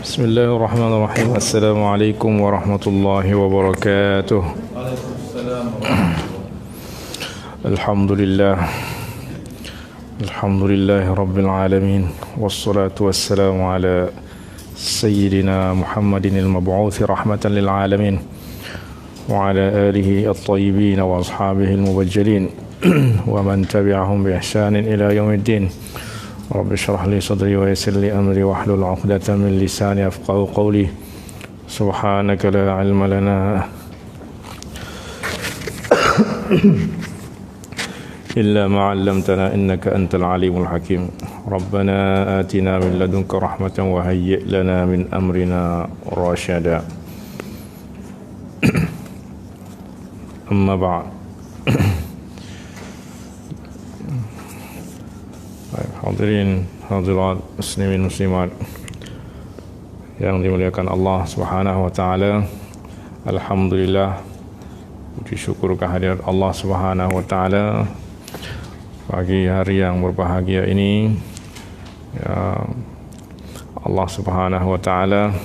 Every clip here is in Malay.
Bismillahirrahmanirrahim. Assalamualaikum warahmatullahi wabarakatuh. Alhamdulillah. Alhamdulillahi rabbil alamin. Wassalatu wassalamu ala sayyidina Muhammadin al-mab'uthi rahmatan lil alamin wa ala alihi at-tayyibin wa ashabihi al-mubajjalin wa man tabi'ahum bi ihsanin ila yaumiddin. Rabbi shrah li sadri wa yassir li amri wahlul 'uqdatam min lisani yafqahu qawli. Subhanaka la 'ilma lana illa ma 'allamtana innaka antal 'alimul hakim. Rabbana atina min ladunka rahmatan wa hayyi' lana min amrina rasyada. Amma ba'd. Hadirin hadirat muslimin muslimat yang dimuliakan Allah Subhanahu wa taala. Alhamdulillah, puji syukur kehadirat Allah Subhanahu wa taala pagi hari yang berbahagia ini. Ya, Allah Subhanahu wa taala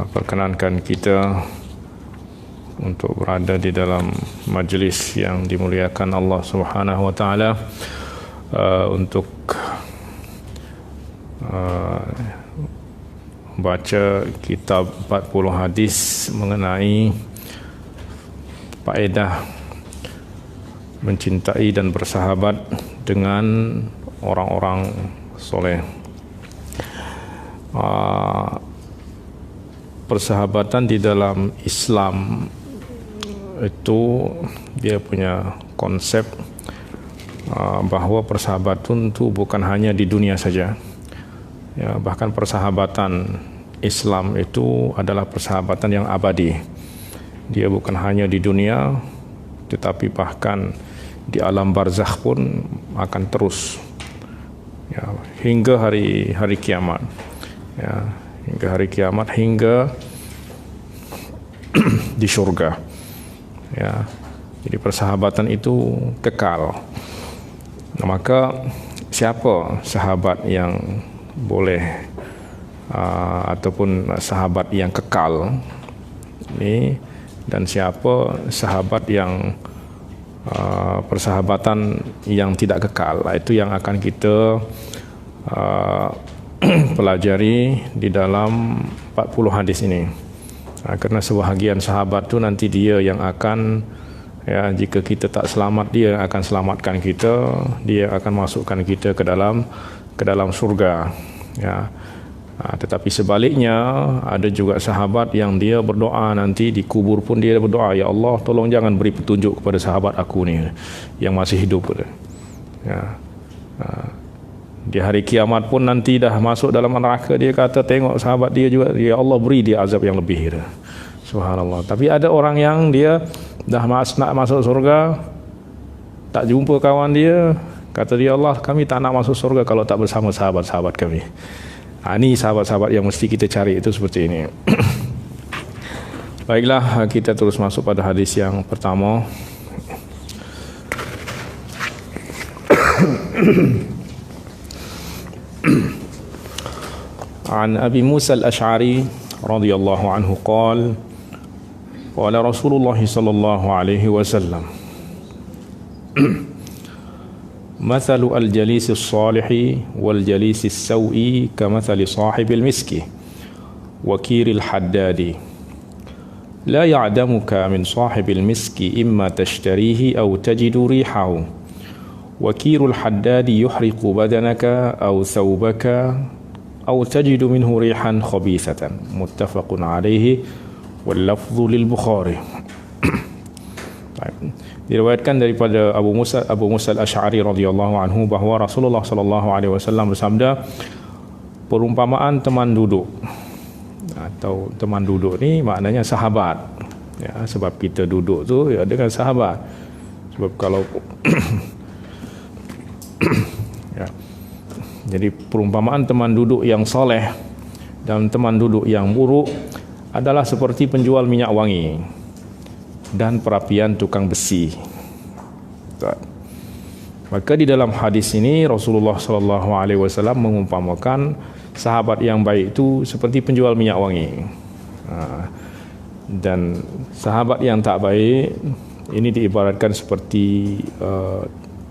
perkenankan kita untuk berada di dalam majlis yang dimuliakan Allah Subhanahu wa taala untuk baca kitab 40 hadis mengenai faedah mencintai dan bersahabat dengan orang-orang soleh. Persahabatan di dalam Islam itu dia punya konsep bahawa persahabatan itu bukan hanya di dunia saja, ya, bahkan persahabatan Islam itu adalah persahabatan yang abadi. Dia bukan hanya di dunia, tetapi bahkan di alam barzakh pun akan terus, ya, hingga hari kiamat, ya, hingga hari kiamat, hingga di surga, ya. Jadi persahabatan itu kekal. Maka siapa sahabat yang boleh ataupun sahabat yang kekal ini, dan siapa sahabat yang persahabatan yang tidak kekal, itu yang akan kita pelajari di dalam 40 hadis ini. Karena sebahagian sahabat itu nanti dia yang akan, ya, jika kita tak selamat, dia akan selamatkan kita, dia akan masukkan kita ke dalam surga, ya. Tetapi sebaliknya ada juga sahabat yang dia berdoa nanti di kubur pun dia berdoa, ya Allah, tolong jangan beri petunjuk kepada sahabat aku ni yang masih hidup, ya. Di hari kiamat pun nanti dah masuk dalam neraka, dia kata tengok sahabat dia juga, ya Allah beri dia azab yang lebih, subhanallah. Tapi ada orang yang dia dah nak masuk surga, tak jumpa kawan dia, kata dia, Allah, kami tak nak masuk surga kalau tak bersama sahabat-sahabat kami. Ini sahabat-sahabat yang mesti kita cari, itu seperti ini. Baiklah, kita terus masuk pada hadis yang pertama. An Abi Musa al-Ash'ari radhiyallahu anhu qala qala Rasulullah sallallahu alaihi wasallam mathalu al-jalis as-salih wal-jalis as-sawi kamathali sahibil miski wa kiril haddadi la ya'damuka min sahibil miski imma tashtarihi aw tajidu rihahu wa kirul haddadi yuhriqu badanaka aw thawbaka aw tajidu minhu rihan khabithatan. Muttafaqun alaihi wal lafdhu lil Bukhari. Diriwayatkan daripada Abu Musa al-Ash'ari radhiyallahu anhu bahawa Rasulullah sallallahu alaihi wasallam bersabda, perumpamaan teman duduk, atau teman duduk ni maknanya sahabat, ya, sebab kita duduk tu, ya, dengan sahabat. Sebab kalau ya, jadi perumpamaan teman duduk yang soleh dan teman duduk yang buruk adalah seperti penjual minyak wangi dan perapian tukang besi. Maka di dalam hadis ini Rasulullah sallallahu alaihi wasallam mengumpamakan sahabat yang baik itu seperti penjual minyak wangi. Dan sahabat yang tak baik ini diibaratkan seperti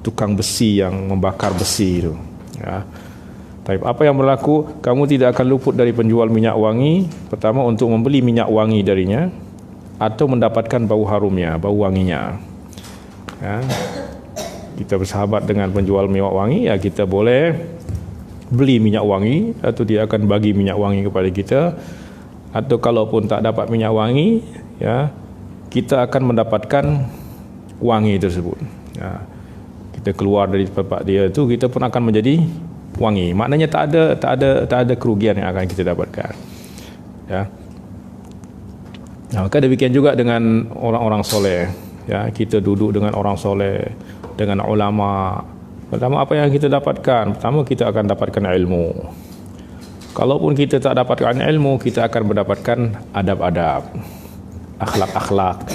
tukang besi yang membakar besi itu. Ya. Tapi apa yang berlaku? Kamu tidak akan luput dari penjual minyak wangi. Pertama, untuk membeli minyak wangi darinya atau mendapatkan bau harumnya, bau wanginya. Ya. Kita bersahabat dengan penjual minyak wangi, ya kita boleh beli minyak wangi atau dia akan bagi minyak wangi kepada kita. Atau kalaupun tak dapat minyak wangi, ya kita akan mendapatkan wangi tersebut. Ya. Kita keluar dari tempat dia itu, kita pun akan menjadi wangi. Maknanya tak ada kerugian yang akan kita dapatkan. Ya. Nah, maka demikian juga dengan orang-orang soleh. Ya, kita duduk dengan orang soleh, dengan ulama. Pertama apa yang kita dapatkan? Pertama kita akan dapatkan ilmu. Kalaupun kita tak dapatkan ilmu, kita akan mendapatkan adab-adab, akhlak-akhlak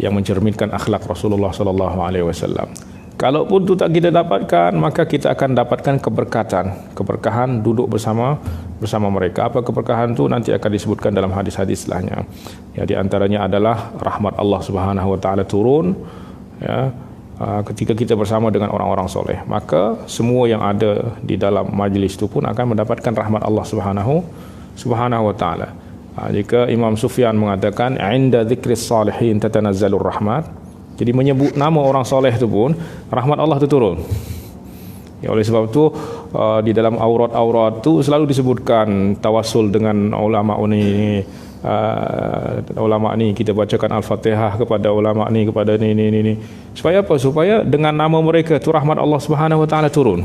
yang mencerminkan akhlak Rasulullah sallallahu alaihi wasallam. Kalaupun itu tak kita dapatkan, maka kita akan dapatkan keberkahan duduk bersama mereka. Apa keberkahan itu nanti akan disebutkan dalam hadis-hadis setelahnya. Ya, di antaranya adalah rahmat Allah Subhanahu wa taala turun, ya, ketika kita bersama dengan orang-orang soleh. Maka semua yang ada di dalam majlis itu pun akan mendapatkan rahmat Allah Subhanahu wa taala. Jika Imam Sufyan mengatakan inda dzikris salihin tatanazzalur rahmat, jadi menyebut nama orang soleh itu pun rahmat Allah itu turun. Ya, oleh sebab itu di dalam aurat-aurat itu selalu disebutkan tawasul dengan ulama ini, ulama ni, kita bacakan Al-Fatihah kepada ulama ni, kepada ni. Supaya apa? Supaya dengan nama mereka itu rahmat Allah Subhanahu wa taala turun.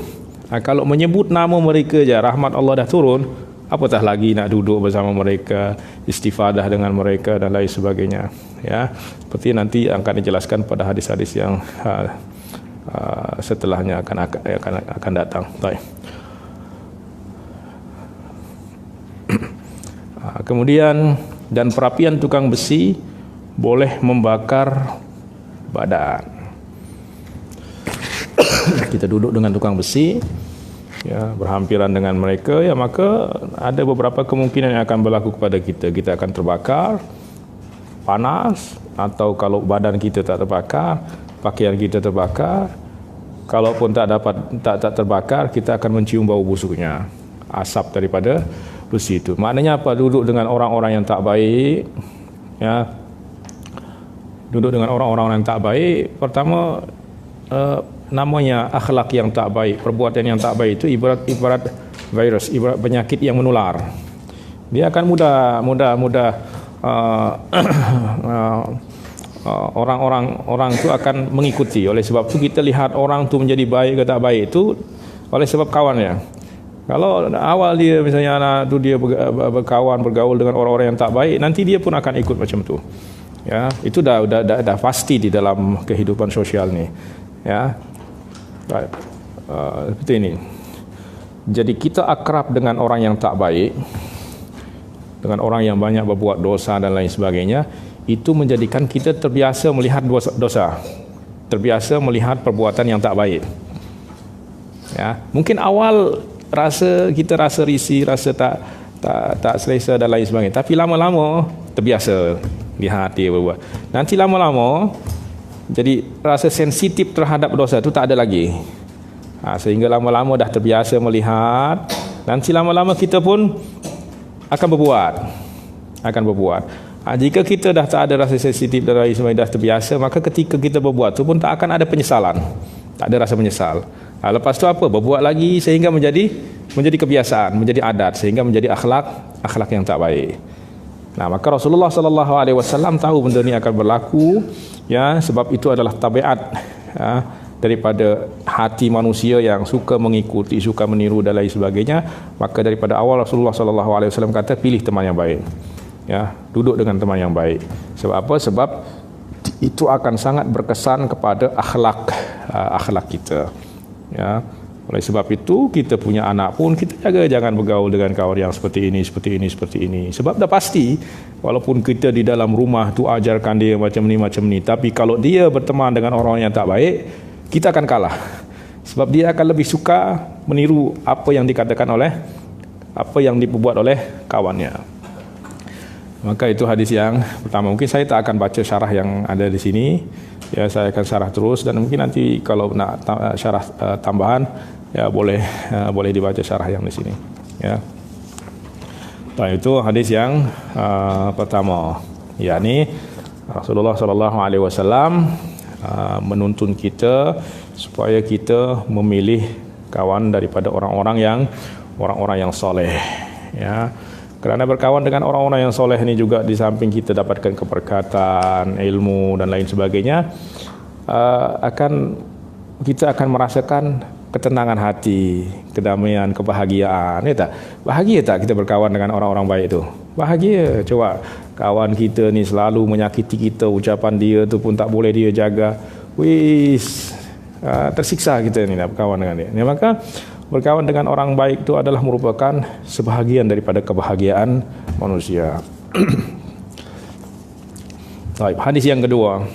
Kalau menyebut nama mereka je rahmat Allah dah turun, apatah lagi nak duduk bersama mereka, istifadah dengan mereka dan lain sebagainya. Ya, seperti nanti akan dijelaskan pada hadis-hadis yang setelahnya akan datang. Baik. Kemudian, dan perapian tukang besi boleh membakar badan. Kita duduk dengan tukang besi, ya, berhampiran dengan mereka, ya, maka ada beberapa kemungkinan yang akan berlaku kepada kita. Kita akan terbakar, panas, atau kalau badan kita tak terbakar, pakaian kita terbakar. Kalaupun tak terbakar, kita akan mencium bau busuknya, asap daripada besi itu. Maknanya apa? Duduk dengan orang-orang yang tak baik, ya. Duduk dengan orang-orang yang tak baik, pertama namanya akhlak yang tak baik, perbuatan yang tak baik itu ibarat virus, ibarat penyakit yang menular. Dia akan mudah orang itu akan mengikuti. Oleh sebab itu kita lihat orang tu menjadi baik ke tak baik itu oleh sebab kawannya. Kalau awal dia misalnya dia berkawan, bergaul dengan orang-orang yang tak baik, nanti dia pun akan ikut macam tu. Ya, itu dah pasti di dalam kehidupan sosial ni. Ya. Baik. Seperti ini. Jadi kita akrab dengan orang yang tak baik, dengan orang yang banyak berbuat dosa dan lain sebagainya, itu menjadikan kita terbiasa melihat dosa, terbiasa melihat perbuatan yang tak baik. Ya, mungkin awal kita rasa risih, rasa tak selesa dan lain sebagainya, tapi lama-lama terbiasa lihat dia berbuat. Nanti lama-lama jadi rasa sensitif terhadap dosa itu tak ada lagi. Sehingga lama-lama dah terbiasa melihat, nanti lama-lama kita pun akan berbuat. Jika kita dah tak ada rasa sensitif dan lain sebagainya, dah terbiasa, maka ketika kita berbuat itu pun tak akan ada penyesalan. Tak ada rasa menyesal. Lepas tu apa? Berbuat lagi sehingga menjadi kebiasaan, menjadi adat, sehingga menjadi akhlak yang tak baik. Maka Rasulullah sallallahu alaihi wasallam tahu benda ni akan berlaku, ya, sebab itu adalah tabiat, ya, daripada hati manusia yang suka mengikuti, suka meniru dan lain sebagainya. Maka daripada awal Rasulullah sallallahu alaihi wasallam kata pilih teman yang baik. Ya, duduk dengan teman yang baik. Sebab apa? Sebab itu akan sangat berkesan kepada akhlak kita. Ya. Oleh sebab itu kita punya anak pun kita jaga jangan bergaul dengan kawan yang seperti ini. Sebab dah pasti walaupun kita di dalam rumah tu ajarkan dia macam ni, tapi kalau dia berteman dengan orang yang tak baik, kita akan kalah. Sebab dia akan lebih suka meniru apa yang dikatakan oleh, apa yang diperbuat oleh kawannya. Maka itu hadis yang pertama. Mungkin saya tak akan baca syarah yang ada di sini. Ya, saya akan syarah terus, dan mungkin nanti kalau nak syarah tambahan, ya boleh dibaca syarah yang di sini. Ya. Itu hadis yang pertama. Yakni Rasulullah SAW menuntun kita supaya kita memilih kawan daripada orang-orang yang soleh. Ya. Kerana berkawan dengan orang-orang yang soleh ini juga di samping kita dapatkan keberkatan, ilmu dan lain sebagainya, kita akan merasakan ketenangan hati, kedamaian, kebahagiaan. Ya tak? Bahagia tak kita berkawan dengan orang-orang baik itu? Bahagia. Coba kawan kita ni selalu menyakiti kita, ucapan dia tu pun tak boleh dia jaga. Tersiksa kita ni nak berkawan dengan dia. Ya, maka berkawan dengan orang baik itu adalah merupakan sebahagian daripada kebahagiaan manusia. Baik, hadis yang kedua.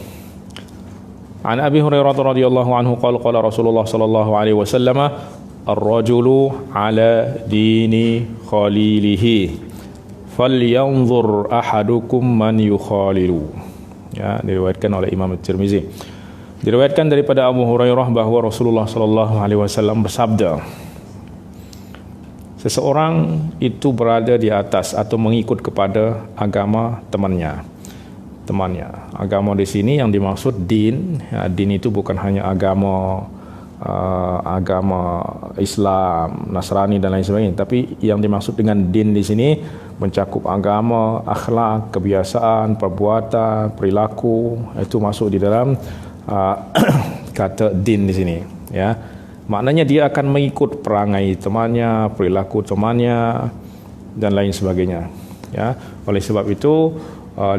An Abi Hurairah radhiyallahu anhu qala Rasulullah sallallahu alaihi wasallam, "Ar-rajulu ala dini khalilihi, falyanzur ahadukum man yukhalilu." Ya, diriwayatkan oleh Imam Tirmizi. Diriwayatkan daripada Abu Hurairah bahawa Rasulullah sallallahu alaihi wasallam bersabda, seseorang itu berada di atas atau mengikut kepada agama temannya. Agama di sini yang dimaksud din. Ya, din itu bukan hanya agama Islam, Nasrani dan lain sebagainya, tapi yang dimaksud dengan din di sini mencakup agama, akhlak, kebiasaan, perbuatan, perilaku. Itu masuk di dalam kata din di sini. Ya. Maknanya dia akan mengikut perangai temannya, perilaku temannya dan lain sebagainya. Ya, oleh sebab itu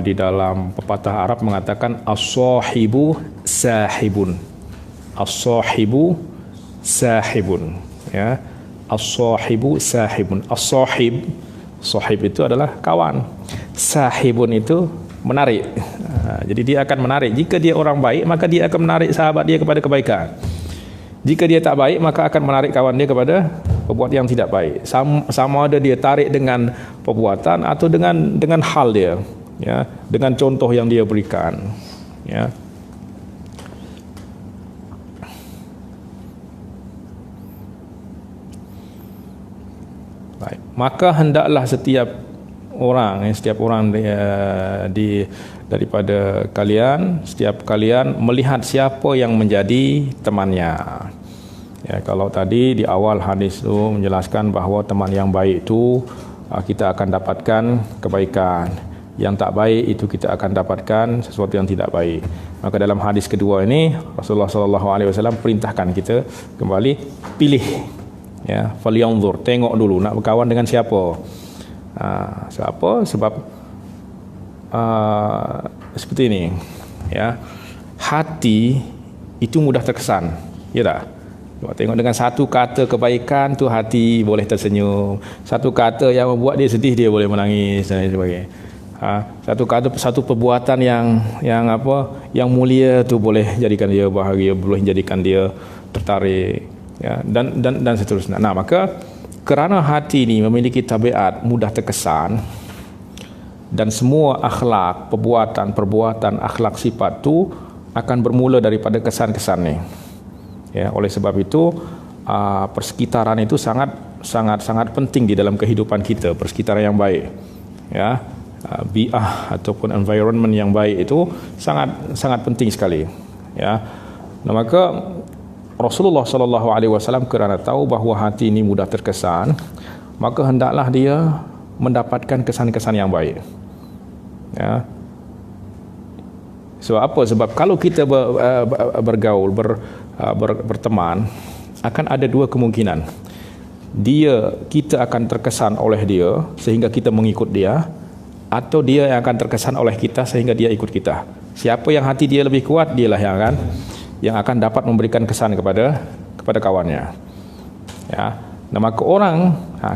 di dalam pepatah Arab mengatakan as-sahibu sahibun. As-sahibu sahibun. Ya, as-sahibu sahibun. Sahib itu adalah kawan. Sahibun itu menarik. Jadi dia akan menarik. Jika dia orang baik, maka dia akan menarik sahabat dia kepada kebaikan. Jika dia tak baik, maka akan menarik kawan dia kepada perbuatan yang tidak baik. Sama ada dia tarik dengan perbuatan atau dengan hal dia, ya, dengan contoh yang dia berikan, ya. Baik. Maka hendaklah setiap orang daripada kalian, setiap kalian melihat siapa yang menjadi temannya. Ya, kalau tadi di awal hadis itu menjelaskan bahawa teman yang baik itu kita akan dapatkan kebaikan, yang tak baik itu kita akan dapatkan sesuatu yang tidak baik. Maka dalam hadis kedua ini Rasulullah SAW perintahkan kita kembali pilih, ya, falyanzur, tengok dulu nak berkawan dengan siapa. Sebab seperti ini, ya, hati itu mudah terkesan, ya tak? Tengok dengan satu kata kebaikan tu hati boleh tersenyum, satu kata yang membuat dia sedih dia boleh menangis dan sebagainya. Satu perbuatan yang mulia tu boleh jadikan dia bahagia, boleh jadikan dia tertarik, ya, dan seterusnya. Nah, maka kerana hati ini memiliki tabiat mudah terkesan, dan semua akhlak, perbuatan, akhlak, sifat tu akan bermula daripada kesan-kesan ni. Ya, oleh sebab itu persekitaran itu sangat penting di dalam kehidupan kita, persekitaran yang baik. Ya, bi'ah ataupun environment yang baik itu sangat penting sekali. Ya. Nah, maka Rasulullah SAW kerana tahu bahawa hati ini mudah terkesan, maka hendaklah dia mendapatkan kesan-kesan yang baik. Ya. Sebab apa? Sebab kalau kita bergaul, berteman, akan ada dua kemungkinan. Kita akan terkesan oleh dia sehingga kita mengikut dia, atau dia yang akan terkesan oleh kita sehingga dia ikut kita. Siapa yang hati dia lebih kuat, dialah yang akan dapat memberikan kesan kepada kawannya. Ya. Nah, maka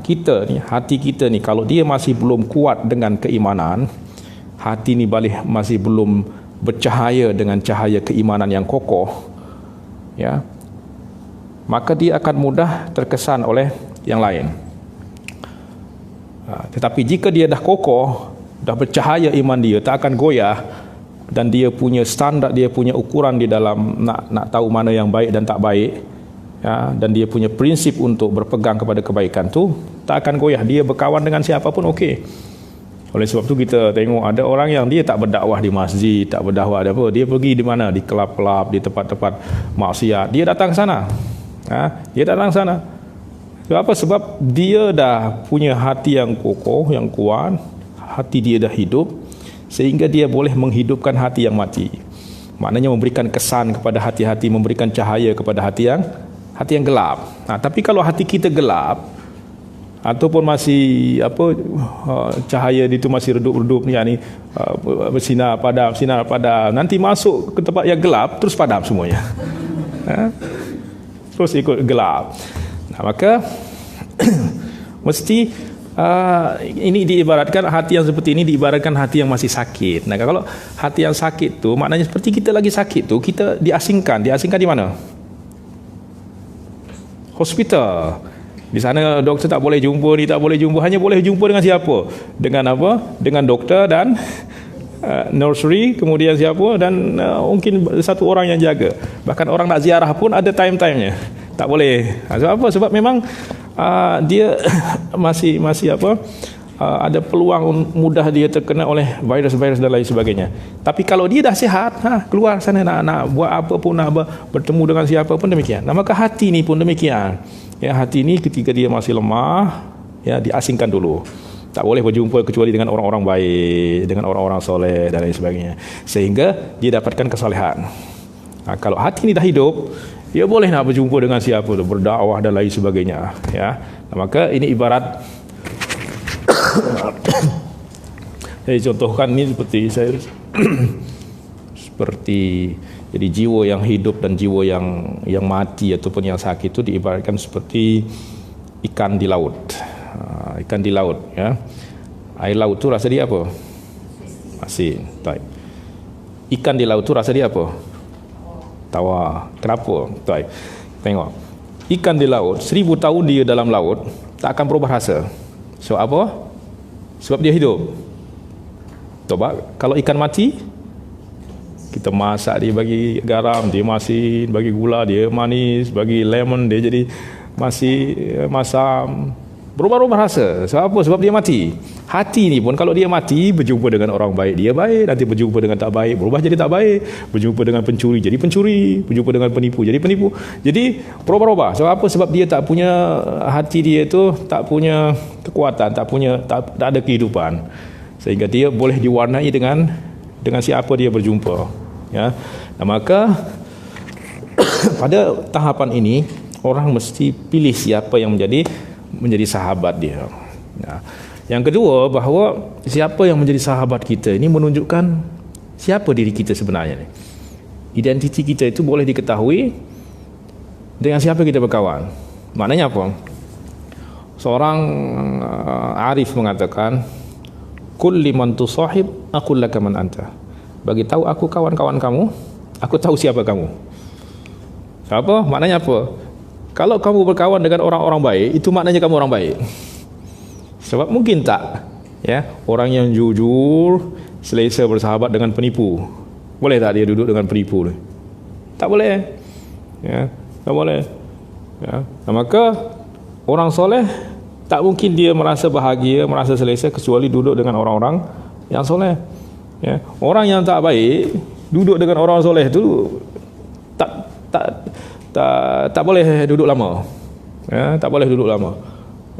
kita ni, hati kita ni, kalau dia masih belum kuat dengan keimanan, hati ni masih belum bercahaya dengan cahaya keimanan yang kokoh, ya, maka dia akan mudah terkesan oleh yang lain. Tetapi jika dia dah kokoh, dah bercahaya iman dia, tak akan goyah, dan dia punya standard, dia punya ukuran di dalam nak tahu mana yang baik dan tak baik, ya, dan dia punya prinsip untuk berpegang kepada kebaikan tu, tak akan goyah. Dia berkawan dengan siapapun okey. Oleh sebab tu kita tengok ada orang yang dia tak berdakwah di masjid, tak berdakwah ada apa, dia pergi di mana, di kelab-kelab, di tempat-tempat maksiat, dia datang ke sana. Dia datang ke sana. Sebab apa? Sebab dia dah punya hati yang kokoh, yang kuat, hati dia dah hidup, sehingga dia boleh menghidupkan hati yang mati. Maknanya memberikan kesan kepada hati-hati, memberikan cahaya kepada hati yang gelap. Tapi kalau hati kita gelap ataupun masih cahaya itu masih redup-redup ni, bersinar padam, nanti masuk ke tempat yang gelap terus padam semuanya. Terus ikut gelap. Maka mesti ini diibaratkan, hati yang seperti ini diibaratkan hati yang masih sakit. Kalau hati yang sakit tu maknanya seperti kita lagi sakit tu, kita diasingkan di mana? Hospital. Di sana doktor tak boleh jumpa, ni tak boleh jumpa, hanya boleh jumpa dengan siapa? Dengan apa? Dengan doktor dan nursery, kemudian siapa, dan mungkin satu orang yang jaga. Bahkan orang nak ziarah pun ada time-timenya. Tak boleh. Sebab apa? Sebab memang dia masih ada peluang mudah dia terkena oleh virus-virus dan lain sebagainya. Tapi kalau dia dah sihat, keluar sana nak buat apa pun, nak bertemu dengan siapa pun demikian. Maka hati ni pun demikian. Ya, hati ni ketika dia masih lemah, ya, diasingkan dulu. Tak boleh berjumpa kecuali dengan orang-orang baik, dengan orang-orang soleh dan lain sebagainya, sehingga dia dapatkan kesalehan. Kalau hati ni dah hidup, dia boleh nak berjumpa dengan siapa tu, berdakwah dan lain sebagainya, ya. Maka ini ibarat saya contohkan ni seperti saya seperti jadi jiwa yang hidup dan jiwa yang mati ataupun yang sakit itu diibaratkan seperti ikan di laut. Ikan di laut, ya. Air laut tu rasa dia apa? Asin. Baik. Ikan di laut tu rasa dia apa? Tawar. Kenapa? Baik. Tengok. Ikan di laut, 1000 tahun dia dalam laut, tak akan berubah rasa. Sebab apa? Sebab dia hidup. Coba kalau ikan mati, kita masak, dia bagi garam, dia masin, bagi gula, dia manis, bagi lemon, dia jadi masih masam, berubah-ubah rasa. Sebab apa? Sebab dia mati. Hati ni pun kalau dia mati, berjumpa dengan orang baik dia baik, nanti berjumpa dengan tak baik berubah jadi tak baik, berjumpa dengan pencuri jadi pencuri, berjumpa dengan penipu jadi penipu. Jadi berubah-ubah. Sebab apa? Sebab dia tak punya, hati dia tu tak punya kekuatan, tak ada kehidupan, sehingga dia boleh diwarnai dengan siapa dia berjumpa, ya. Maka pada tahapan ini orang mesti pilih siapa yang menjadi sahabat dia. Yang kedua, bahawa siapa yang menjadi sahabat kita ini menunjukkan siapa diri kita sebenarnya. Identiti kita itu boleh diketahui dengan siapa kita berkawan. Maknanya apa? Seorang arif mengatakan, kulli man tusahib aqul laka man anta. Bagi tahu aku kawan-kawan kamu, aku tahu siapa kamu. Apa? Maknanya apa? Kalau kamu berkawan dengan orang-orang baik, itu maknanya kamu orang baik. Sebab mungkin tak, ya, orang yang jujur selesa bersahabat dengan penipu. Boleh tak dia duduk dengan penipu? Tak boleh. Ya, tak boleh. Ya. Maka orang soleh tak mungkin dia merasa bahagia, merasa selesa kecuali duduk dengan orang-orang yang soleh. Ya. Orang yang tak baik duduk dengan orang soleh tu tak boleh duduk lama. Ya, tak boleh duduk lama.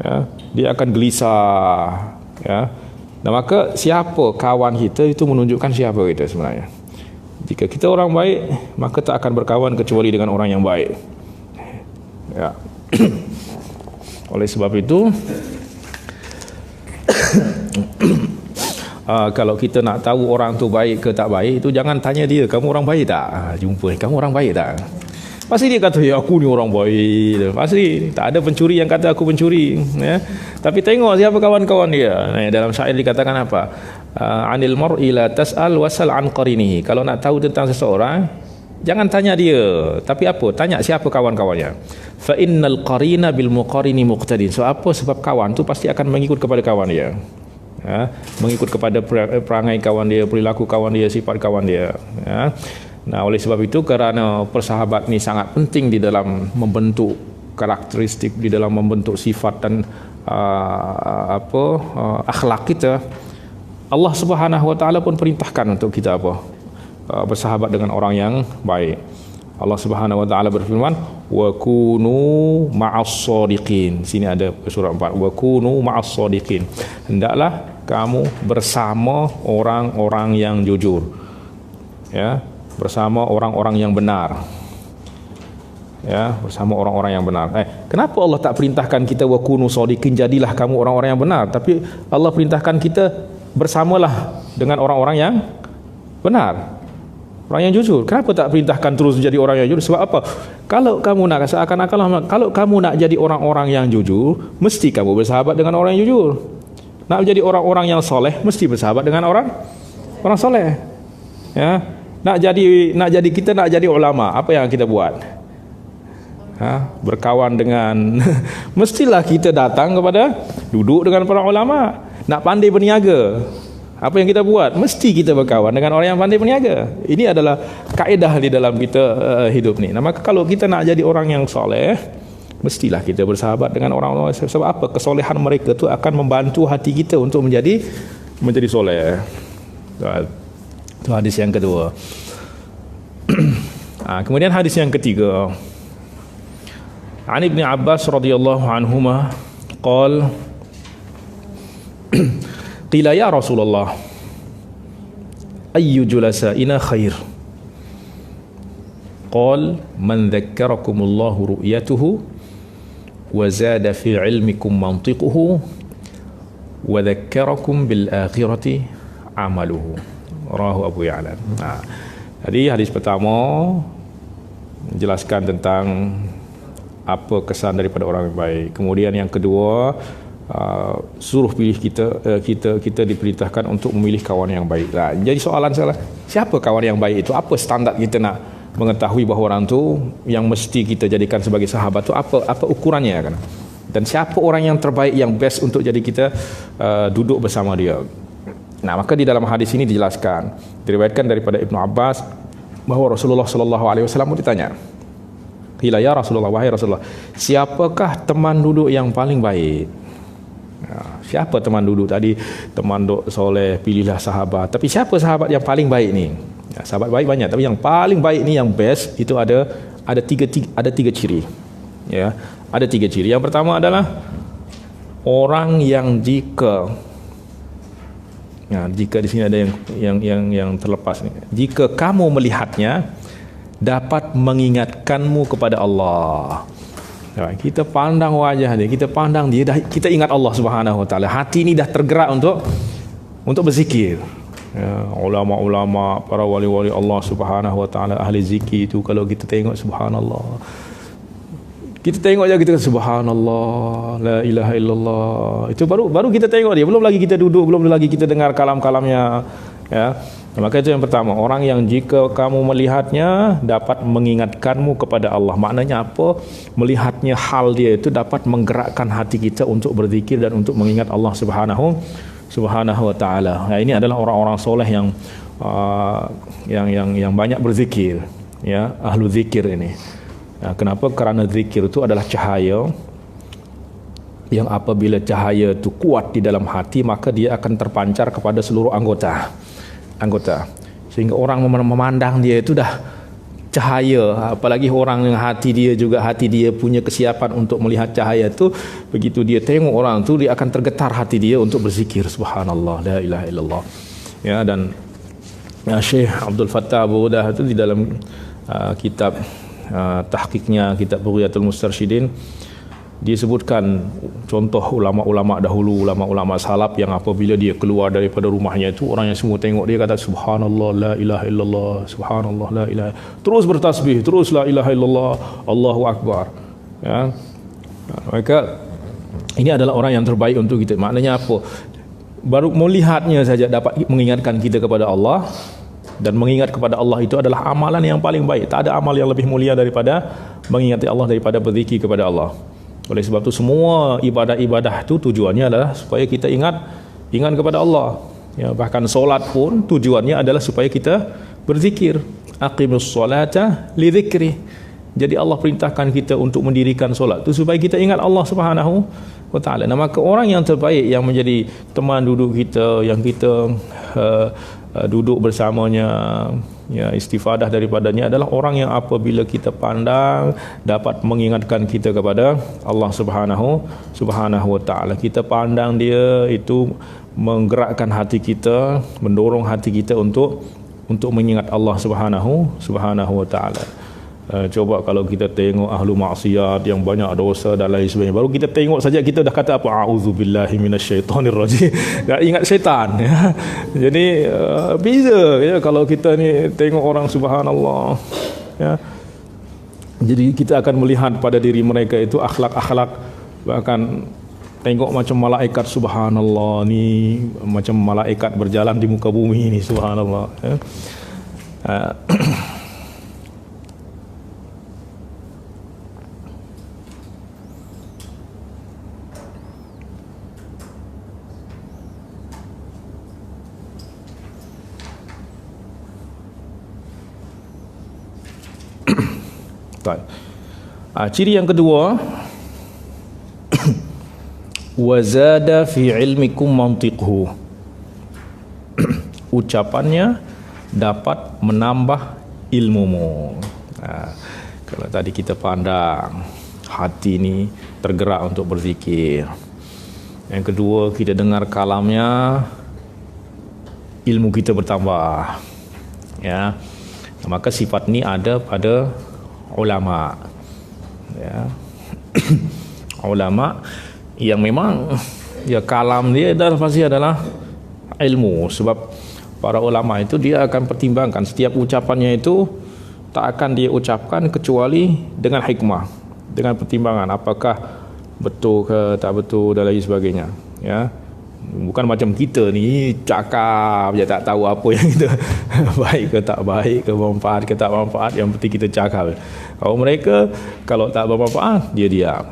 Ya, dia akan gelisah. Ya. Dan maka siapa kawan kita itu menunjukkan siapa kita sebenarnya. Jika kita orang baik, maka tak akan berkawan kecuali dengan orang yang baik. Ya. Oleh sebab itu kalau kita nak tahu orang tu baik ke tak baik, itu jangan tanya dia, kamu orang baik tak? Jumpa, kamu orang baik tak? Pasti dia kata, ya aku ni orang baik. Pasti tak ada pencuri yang kata aku pencuri, ya. Tapi tengok siapa kawan-kawan dia. Dalam syair dikatakan apa? Anil mar'i la tas'al wasal an qarinihi. Kalau nak tahu tentang seseorang, Jangan tanya dia, tapi apa? Tanya siapa kawan-kawannya. Fa innal qarina bil muqarini muqtadin. So apa sebab kawan tu pasti akan mengikut kepada kawan dia. Mengikut kepada perangai kawan dia, perilaku kawan dia, sifat kawan dia. Nah, oleh sebab itu kerana persahabat ni sangat penting di dalam membentuk karakteristik, di dalam membentuk sifat dan akhlak kita, Allah Subhanahu wa taala pun perintahkan untuk kita bersahabat dengan orang yang baik. Allah Subhanahu wa taala berfirman, wa kunu ma'as shadiqin. Sini ada surah 4, wa kunu ma'as shadiqin. Hendaklah kamu bersama orang-orang yang jujur. Ya, bersama orang-orang yang benar. Ya, bersama orang-orang yang benar. Kenapa Allah tak perintahkan kita wa kunu shadiqin, jadilah kamu orang-orang yang benar, tapi Allah perintahkan kita bersamalah dengan orang-orang yang benar, orang yang jujur. Kenapa tak perintahkan terus jadi orang yang jujur? Sebab apa? Kalau kamu nak seakan-akan, kalau kamu nak jadi orang-orang yang jujur, mesti kamu bersahabat dengan orang yang jujur. Nak jadi orang-orang yang soleh, mesti bersahabat dengan orang soleh. Ya, nak jadi kita nak jadi ulama, apa yang kita buat? Berkawan dengan mestilah kita datang duduk dengan para ulama. Nak pandai berniaga, apa yang kita buat? Mesti kita berkawan dengan orang yang pandai berniaga. Ini adalah kaedah di dalam kita hidup ni. Nah, maka kalau kita nak jadi orang yang soleh, mestilah kita bersahabat dengan orang-orang. Sebab apa? Kesolehan mereka tu akan membantu hati kita untuk menjadi soleh. Itu hadis yang kedua. Kemudian hadis yang ketiga, An Ibn Abbas radhiyallahu anhuma qala qila ya Rasulullah ayyu julasa'ina khair, qala man dhakkarakumullahu ru'yatuhu wa zada fi ilmikum mantiquhu wa dhakkarakum bil akhirati amaluhu, rawahu Abu Ya'la. Jadi hadis pertama menjelaskan tentang apa kesan daripada orang yang baik. Kemudian yang kedua, suruh pilih kita diperintahkan untuk memilih kawan yang baik. Jadi soalan saya, siapa kawan yang baik itu? Apa standar kita nak mengetahui bahawa orang tu yang mesti kita jadikan sebagai sahabat tu, apa ukurannya kan? Dan siapa orang yang terbaik, yang best untuk jadi kita duduk bersama dia? Nah, maka di dalam hadis ini dijelaskan, diriwayatkan daripada Ibnu Abbas bahawa Rasulullah sallallahu alaihi wasallam ditanya, "Qila ya Rasulullah, wahai Rasulullah, siapakah teman duduk yang paling baik?" Siapa teman duduk tadi? Teman duduk soleh, pilihlah sahabat. Tapi siapa sahabat yang paling baik ni? Sahabat baik banyak, tapi yang paling baik ni, yang best itu ada tiga ciri. Ya, ada tiga ciri. Yang pertama adalah orang yang jika di sini ada yang terlepas ni. Jika kamu melihatnya, dapat mengingatkanmu kepada Allah. Kita pandang wajah dia, kita pandang dia, kita ingat Allah Subhanahu wa taala. Hati ni dah tergerak untuk berzikir. Ulama-ulama, para wali-wali Allah Subhanahu wa taala, ahli zikir itu, kalau kita tengok subhanallah, kita tengok je, kita subhanallah, la ilaha illallah. Itu baru kita tengok dia, belum lagi kita duduk, belum lagi kita dengar kalam-kalamnya, ya. Maka itu yang pertama, orang yang jika kamu melihatnya dapat mengingatkanmu kepada Allah. Maknanya apa? Melihatnya, hal dia itu dapat menggerakkan hati kita untuk berzikir dan untuk mengingat Allah Subhanahu wa taala. Nah, ini adalah orang-orang soleh yang banyak berzikir, ya, ahlu zikir ini. Nah, kenapa? Kerana zikir itu adalah cahaya yang apabila cahaya itu kuat di dalam hati, maka dia akan terpancar kepada seluruh anggota, sehingga orang memandang dia itu dah cahaya. Apalagi orang yang hati dia punya kesiapan untuk melihat cahaya itu, begitu dia tengok orang tu, dia akan tergetar hati dia untuk berzikir subhanallah, la ilaha illallah. Ya, dan Syekh Abdul Fattah Budah itu di dalam kitab tahqiqnya, kitab Bughiyatul Mustarsyidin, dia sebutkan contoh ulama-ulama dahulu, ulama-ulama salaf yang apabila dia keluar daripada rumahnya itu, orang yang semua tengok dia kata subhanallah, la ilaha illallah, subhanallah, la ilaha, terus bertasbih, terus la ilaha illallah, Allahu akbar. Ya, maka ini adalah orang yang terbaik untuk kita. Maknanya apa? Baru melihatnya saja dapat mengingatkan kita kepada Allah, Dan mengingat kepada Allah itu adalah amalan yang paling baik. Tak ada amal yang lebih mulia daripada mengingati Allah, daripada berzikir kepada Allah. Oleh sebab itu semua ibadah-ibadah itu tujuannya adalah supaya kita ingat kepada Allah. Ya, bahkan solat pun tujuannya adalah supaya kita berzikir. Aqimus solata li dzikri. Jadi Allah perintahkan kita untuk mendirikan solat itu supaya kita ingat Allah Subhanahu wa taala. Nah, maka orang yang terbaik yang menjadi teman duduk kita, yang kita duduk bersamanya, ya, istifadah daripadanya adalah orang yang apabila kita pandang dapat mengingatkan kita kepada Allah Subhanahu wa taala. Kita pandang dia itu menggerakkan hati kita, mendorong hati kita untuk mengingat Allah Subhanahu wa taala. Coba kalau kita tengok ahlu maksiat yang banyak dosa dan lain sebagainya, baru kita tengok saja kita dah kata apa, a'udzubillahi minasyaitonirrajim, dah ingat syaitan, ya. Jadi beza, ya, kalau kita ni tengok orang subhanallah, ya. Jadi kita akan melihat pada diri mereka itu akhlak-akhlak, bahkan tengok macam malaikat, subhanallah, ni macam malaikat berjalan di muka bumi ni, subhanallah, ya. Ciri yang kedua, wazada fi ilmikum mantiqhu. Ucapannya dapat menambah ilmumu. Kalau tadi kita pandang hati ni tergerak untuk berzikir. Yang kedua, kita dengar kalamnya, ilmu kita bertambah. Ya. Maka sifat ni ada pada ulama, ya. Ulama yang memang, ya, kalam dia adalah pasti adalah ilmu. Sebab para ulama itu dia akan pertimbangkan setiap ucapannya itu tak akan dia ucapkan kecuali dengan hikmah, dengan pertimbangan apakah betul ke tak betul dan lain sebagainya, ya. Bukan macam kita ni cakap je tak tahu apa yang kita baik ke tak baik, ke bermanfaat ke tak bermanfaat, yang penting kita cakap. Kalau mereka kalau tak bermanfaat dia diam,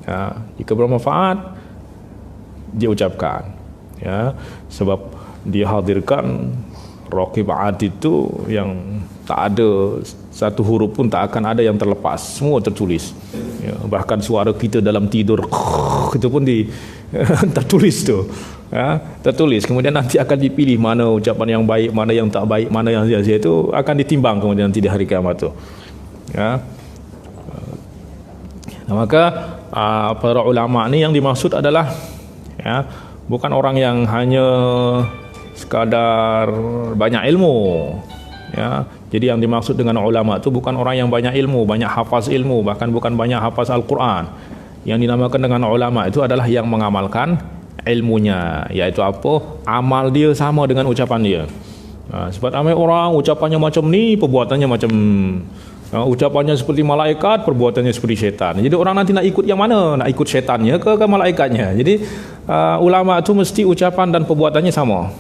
ya. Jika bermanfaat dia ucapkan, ya. Sebab dia hadirkan raqib atid itu yang tak ada satu huruf pun tak akan ada yang terlepas, semua tertulis, ya. Bahkan suara kita dalam tidur itu pun tertulis tu, ya, tertulis. Kemudian nanti akan dipilih mana ucapan yang baik, mana yang tak baik, mana yang sia-sia, itu akan ditimbang kemudian nanti di hari kiamat tu, ya. Nah, maka para ulama ni yang dimaksud adalah, ya, bukan orang yang hanya sekadar banyak ilmu, ya. Jadi yang dimaksud dengan ulama itu bukan orang yang banyak ilmu, banyak hafaz ilmu, bahkan bukan banyak hafaz Al-Quran. Yang dinamakan dengan ulama itu adalah yang mengamalkan ilmunya, iaitu apa? Amal dia sama dengan ucapan dia. Sebab ramai orang ucapannya macam ni, perbuatannya macam, ucapannya seperti malaikat, perbuatannya seperti syaitan. Jadi orang nanti nak ikut yang mana? Nak ikut syaitannya ke malaikatnya? Jadi ulama itu mesti ucapan dan perbuatannya sama,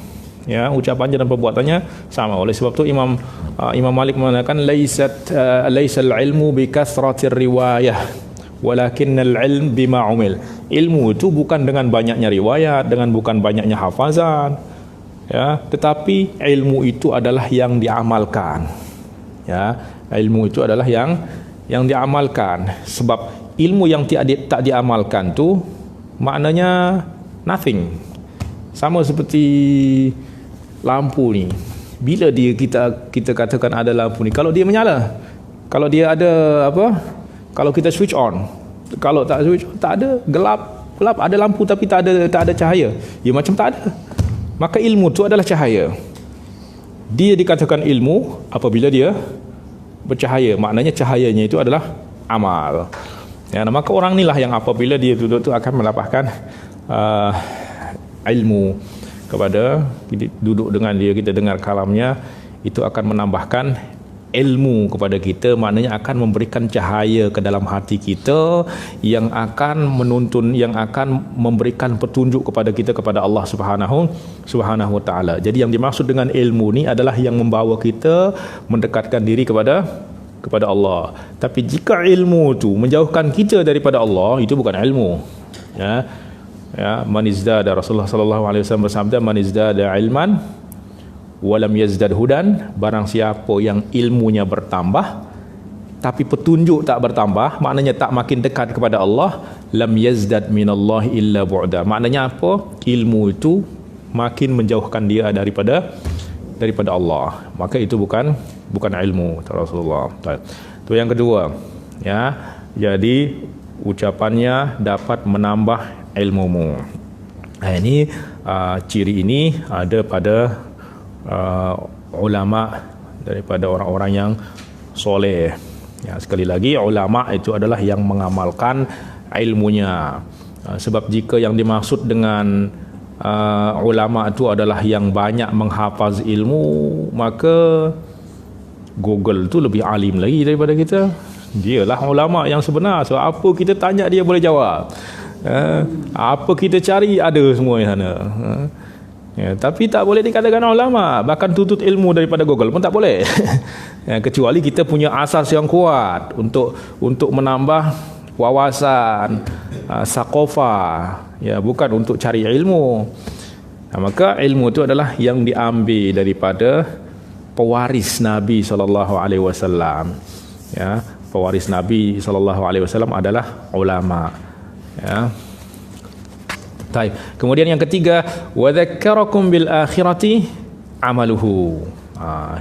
ya, ucapannya dan perbuatannya sama. Oleh sebab tu Imam Malik mengatakan laisal ilmu bi kathratir riwayah walakinnal ilm bima umil. Ilmu itu bukan dengan banyaknya riwayat, dengan bukan banyaknya hafazan, ya, tetapi ilmu itu adalah yang diamalkan, ya. Ilmu itu adalah yang diamalkan. Sebab ilmu yang tak diamalkan tu maknanya nothing. Sama seperti lampu ni. Bila kita katakan ada lampu ni, kalau dia menyala, kalau dia ada apa? Kalau kita switch on, kalau tak switch on, tak ada, gelap, ada lampu tapi tak ada cahaya. Ya macam tak ada. Maka ilmu tu adalah cahaya. Dia dikatakan ilmu apabila dia bercahaya. Maknanya cahayanya itu adalah amal. Ya, maka orang inilah yang apabila dia duduk tu akan mendapatkan ilmu kepada duduk dengan dia, kita dengar kalamnya, itu akan menambahkan ilmu kepada kita, maknanya akan memberikan cahaya ke dalam hati kita yang akan menuntun, yang akan memberikan petunjuk kepada kita kepada Allah Subhanahu wa taala. Jadi yang dimaksud dengan ilmu ni adalah yang membawa kita mendekatkan diri kepada Allah. Tapi jika ilmu tu menjauhkan kita daripada Allah, itu bukan ilmu. Man izdada, Rasulullah sallallahu alaihi wasallam bersabda, man izdada ilman walam yazdad hudan, barang siapa yang ilmunya bertambah tapi petunjuk tak bertambah, maknanya tak makin dekat kepada Allah, lam yazdad minallahi illa bu'da. Maknanya apa? Ilmu itu makin menjauhkan dia daripada Allah. Maka itu bukan ilmu, kata Rasulullah. Itu yang kedua. Ya. Jadi ucapannya dapat menambah ilmumu. Ini ciri ini ada pada ulama daripada orang-orang yang soleh. Ya, sekali lagi ulama itu adalah yang mengamalkan ilmunya. Sebab jika yang dimaksud dengan ulama itu adalah yang banyak menghafaz ilmu, maka Google tu lebih alim lagi daripada kita. Dialah ulama yang sebenar. So apa kita tanya dia boleh jawab. Apa kita cari ada semua di sana. Ya, tapi tak boleh dikatakan ulama, bahkan tuntut ilmu daripada Google pun tak boleh. Ya, kecuali kita punya asas yang kuat untuk menambah wawasan, saqafah, ya, bukan untuk cari ilmu. Maka ilmu itu adalah yang diambil daripada pewaris Nabi sallallahu alaihi wasallam. Ya, pewaris Nabi sallallahu alaihi wasallam adalah ulama. Ya. Baik. Kemudian yang ketiga, wa dzakkarakum bil akhirati amaluhu.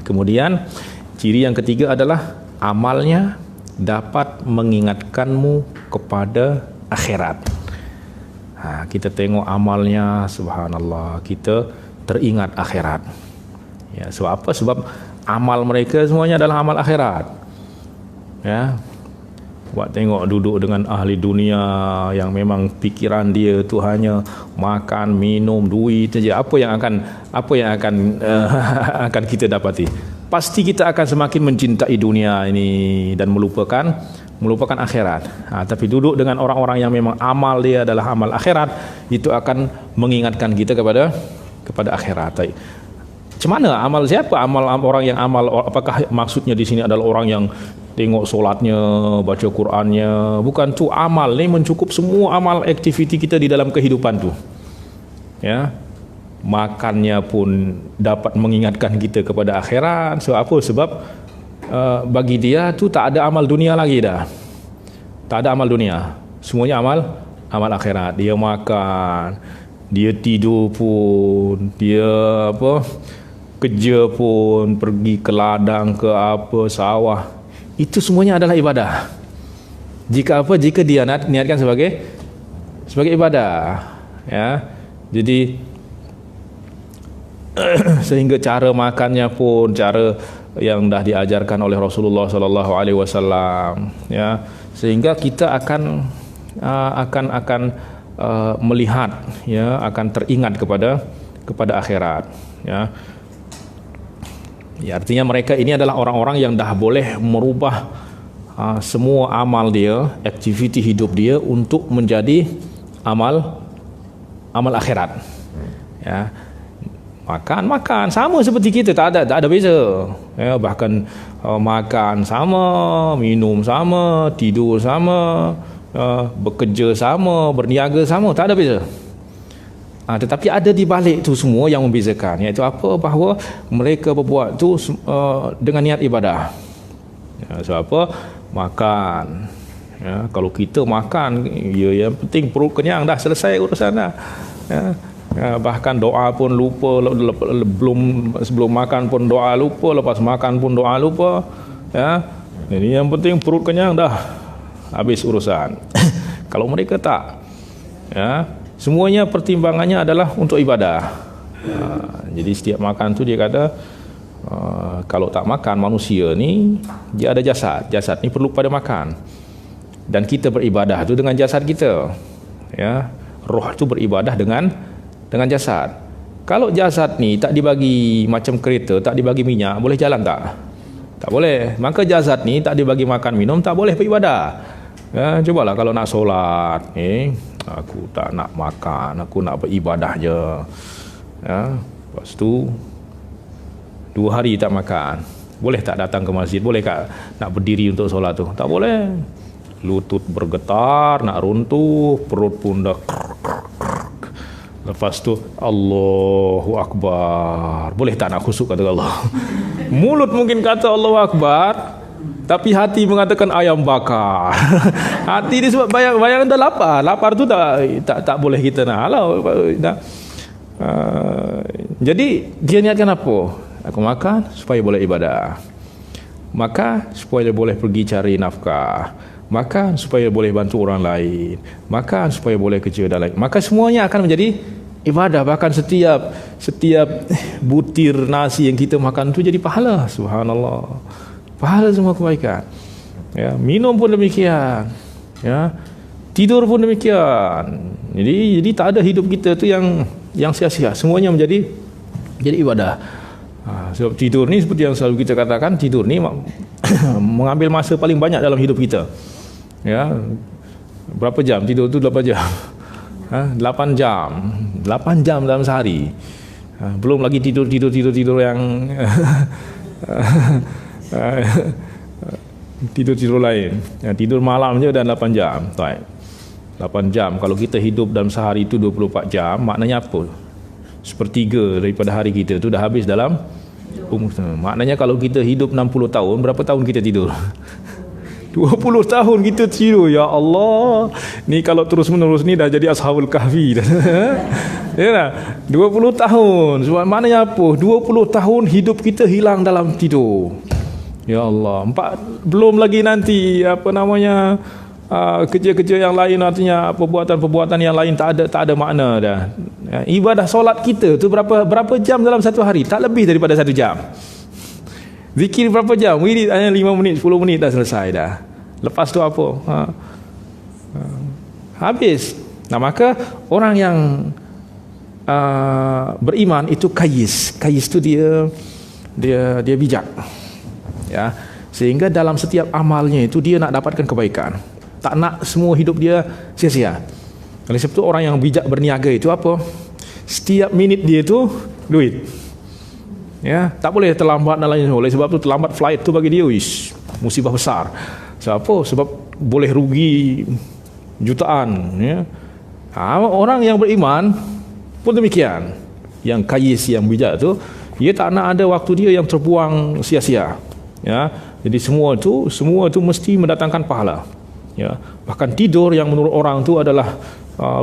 Kemudian ciri yang ketiga adalah amalnya dapat mengingatkanmu kepada akhirat. Kita tengok amalnya, subhanallah, kita teringat akhirat. Ya, sebab apa? Sebab amal mereka semuanya adalah amal akhirat. Ya. Buat tengok duduk dengan ahli dunia yang memang pikiran dia tu hanya makan, minum, duit saja. Apa yang akan kita dapati? Pasti kita akan semakin mencintai dunia ini dan melupakan akhirat. Tapi duduk dengan orang-orang yang memang amal dia adalah amal akhirat, itu akan mengingatkan kita kepada akhirat. Macam mana amal siapa? Amal orang yang amal, apakah maksudnya di sini adalah orang yang tengok solatnya, baca Qurannya? Bukan, tu amal ni mencukup semua amal aktiviti kita di dalam kehidupan tu. Ya. Makannya pun dapat mengingatkan kita kepada akhirat. Sebab apa? Sebab bagi dia tu tak ada amal dunia lagi dah. Tak ada amal dunia. Semuanya amal akhirat. Dia makan, dia tidur pun, dia kerja pun, pergi ke ladang ke sawah, itu semuanya adalah ibadah. Jika dia niatkan sebagai ibadah. Ya. Jadi sehingga cara makannya pun cara yang dah diajarkan oleh Rasulullah sallallahu alaihi wasallam, ya. Sehingga kita akan melihat, ya, akan teringat kepada akhirat, ya. Ya, artinya mereka ini adalah orang-orang yang dah boleh merubah semua amal dia, aktiviti hidup dia untuk menjadi amal akhirat. Ya. Makan sama seperti kita, tak ada beza. Ya, bahkan makan sama, minum sama, tidur sama, bekerja sama, berniaga sama, tak ada beza. Tetapi ada di balik tu semua yang membezakan, iaitu apa? Bahawa mereka berbuat tu dengan niat ibadah. Ya, sebab apa? Makan. Ya, kalau kita makan, ya, yang penting perut kenyang, dah selesai urusan dah. Ya, bahkan doa pun lupa, sebelum makan pun doa lupa, lepas makan pun doa lupa. Ya, jadi yang penting perut kenyang, dah habis urusan. Kalau mereka tak, ya, semuanya pertimbangannya adalah untuk ibadah. Jadi setiap makan tu dia kata, kalau tak makan, manusia ni dia ada jasad ni perlu pada makan, dan kita beribadah tu dengan jasad kita. Ya, roh tu beribadah dengan jasad. Kalau jasad ni tak dibagi macam kereta, tak dibagi minyak, boleh jalan tak? Tak boleh. Maka jasad ni tak dibagi makan minum, tak boleh beribadah. Ya, cubalah kalau nak solat, aku tak nak makan, aku nak beribadah je. Ya, lepas tu 2 hari tak makan. Boleh tak datang ke masjid? Boleh tak nak berdiri untuk solat tu? Tak boleh. Lutut bergetar, nak runtuh, perut pun dah. Lepas tu Allahu Akbar. Boleh tak nak khusuk kata Allah? Mulut mungkin kata Allahu Akbar, tapi hati mengatakan ayam bakar. Hati dia sebab bayang dah lapar. Lapar tu tak boleh kita nak halau. Jadi dia niatkan apa? Aku makan supaya boleh ibadah. Makan supaya boleh pergi cari nafkah. Makan supaya boleh bantu orang lain. Makan supaya boleh kerja dan lain. Maka semuanya akan menjadi ibadah. Bahkan setiap butir nasi yang kita makan tu jadi pahala. Subhanallah. Pahala semua kebaikan. Ya, minum pun demikian. Ya, tidur pun demikian. Jadi tak ada hidup kita tu yang sia-sia. Semuanya menjadi ibadah. Sebab tidur ni seperti yang selalu kita katakan, tidur ni mengambil masa paling banyak dalam hidup kita. Ya, berapa jam tidur tu? 8 jam. 8 jam dalam sehari. Belum lagi tidur yang tidur lain. Tidur malam je dan 8 jam. 8 jam. Kalau kita hidup dalam sehari itu 24 jam, maknanya apa? Sepertiga daripada hari kita tu dah habis dalam umur. Maknanya kalau kita hidup 60 tahun, berapa tahun kita tidur? 20 tahun kita tidur. Ya Allah, ni kalau terus menerus ni dah jadi Ashabul Kahfi dah. Ya tak? 20 tahun. Sebab maknanya apa? 20 tahun hidup kita hilang dalam tidur. Ya Allah. Belum lagi nanti kerja-kerja yang lain, artinya perbuatan-perbuatan yang lain tak ada makna dah. Ya, ibadah solat kita tu berapa jam dalam satu hari? Tak lebih daripada 1 jam. Zikir berapa jam? Wirid hanya 5 minit, 10 minit dah selesai dah. Lepas tu apa? Habis. Nah, maka orang yang beriman itu kayis. Kayis tu dia bijak. Ya. Sehingga dalam setiap amalnya itu dia nak dapatkan kebaikan. Tak nak semua hidup dia sia-sia. Oleh sebab itu orang yang bijak berniaga itu apa? Setiap minit dia itu duit. Ya, tak boleh terlambat dan lain. Oleh sebab itu terlambat flight tu bagi dia musibah besar. Sebab apa? Sebab boleh rugi jutaan. Ya. Orang yang beriman pun demikian. Yang kayis, yang bijak tu, dia tak nak ada waktu dia yang terbuang sia-sia. Ya, jadi semua tu mesti mendatangkan pahala. Ya, bahkan tidur yang menurut orang tu adalah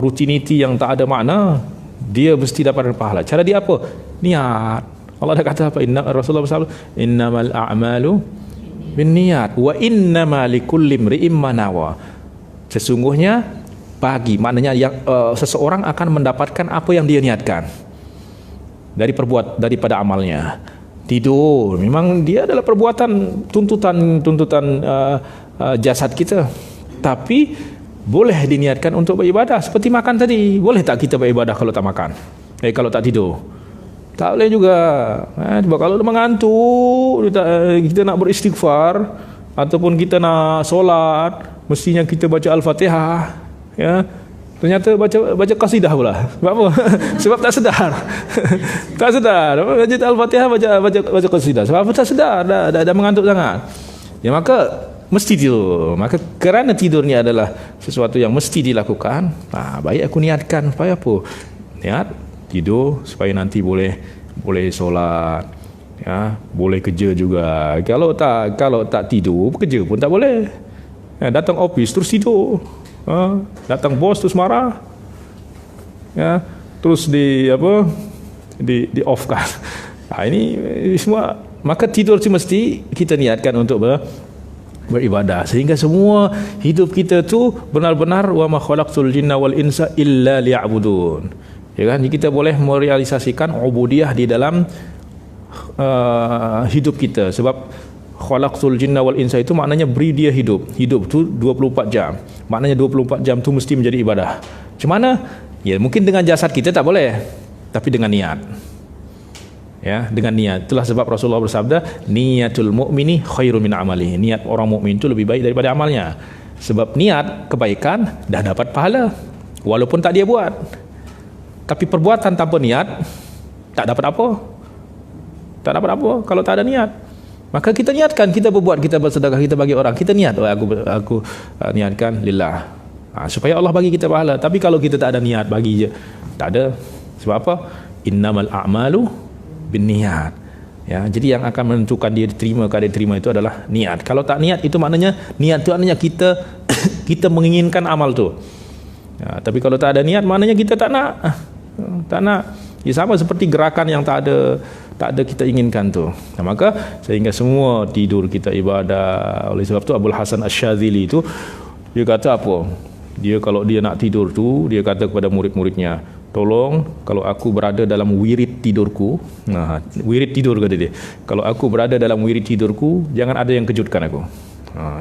rutiniti yang tak ada makna, dia mesti dapat pahala. Cara dia apa? Niat. Allah dah kata apa? Rasulullah SAW, innamal a'malu binniyat wa innamal likulli imri'in ma nawa. Sesungguhnya maknanya seseorang akan mendapatkan apa yang dia niatkan daripada amalnya. Tidur memang dia adalah perbuatan tuntutan jasad kita, tapi boleh diniatkan untuk beribadah. Seperti makan tadi, boleh tak kita beribadah kalau tak makan? Kalau tak tidur? Tak boleh juga. Kalau mengantuk, kita nak beristighfar ataupun kita nak solat, mestinya kita baca Al-Fatihah. Ya, ternyata baca qasidah pula. Sebab apa? Sebab tak sedar. Tak sedar. Baca Al-Fatihah, baca qasidah. Sebab apa? Tak sedar. Dah mengantuk sangat. Ya, maka mesti tidur. Maka kerana tidur ni adalah sesuatu yang mesti dilakukan, baik aku niatkan supaya apa? Niat tidur supaya nanti boleh solat. Ya, boleh kerja juga. Kalau tak tidur, kerja pun tak boleh. Ya, datang office terus tidur. Datang bos terus marah. Ya, terus di off kan. Ini semua. Maka tidur mesti kita niatkan untuk beribadah, sehingga semua hidup kita tu benar-benar wa ma khalaqtul jinna wal insa illa liya'budun. Ya kan, kita boleh merealisasikan ubudiyah di dalam hidup kita. Sebab khalaqtul jinna wal insa itu maknanya beri dia hidup tu 24 jam. Maknanya 24 jam tu mesti menjadi ibadah. Macam mana? Ya, mungkin dengan jasad kita tak boleh, tapi dengan niat. Ya, dengan niat. Itulah sebab Rasulullah bersabda, niatul mu'mini khairun min amalihi. Niat orang mukmin itu lebih baik daripada amalnya. Sebab niat kebaikan dah dapat pahala walaupun tak dia buat. Tapi perbuatan tanpa niat tak dapat apa. Tak dapat apa kalau tak ada niat. Maka kita niatkan, kita berbuat, kita bersedekah, kita bagi orang, kita niat, aku niatkan lillah. Supaya Allah bagi kita pahala. Tapi kalau kita tak ada niat, bagi je, tak ada. Sebab apa? Innamal a'malu binniat. Ya, jadi yang akan menentukan dia diterima ke dia terima itu adalah niat. Kalau tak niat, itu maknanya niat itu maknanya kita menginginkan amal tu. Ya, tapi kalau tak ada niat, maknanya kita tak nak. Tak nak. Ya, sama seperti gerakan yang tak ada kita inginkan tu. Nah, maka sehingga semua tidur kita ibadah. Oleh sebab tu Abul Hasan Asy-Syadzili itu dia kata apa? Dia kalau dia nak tidur tu, dia kata kepada murid-muridnya, tolong kalau aku berada dalam wirid tidurku, wirid tidur kata dia, kalau aku berada dalam wirid tidurku, jangan ada yang kejutkan aku.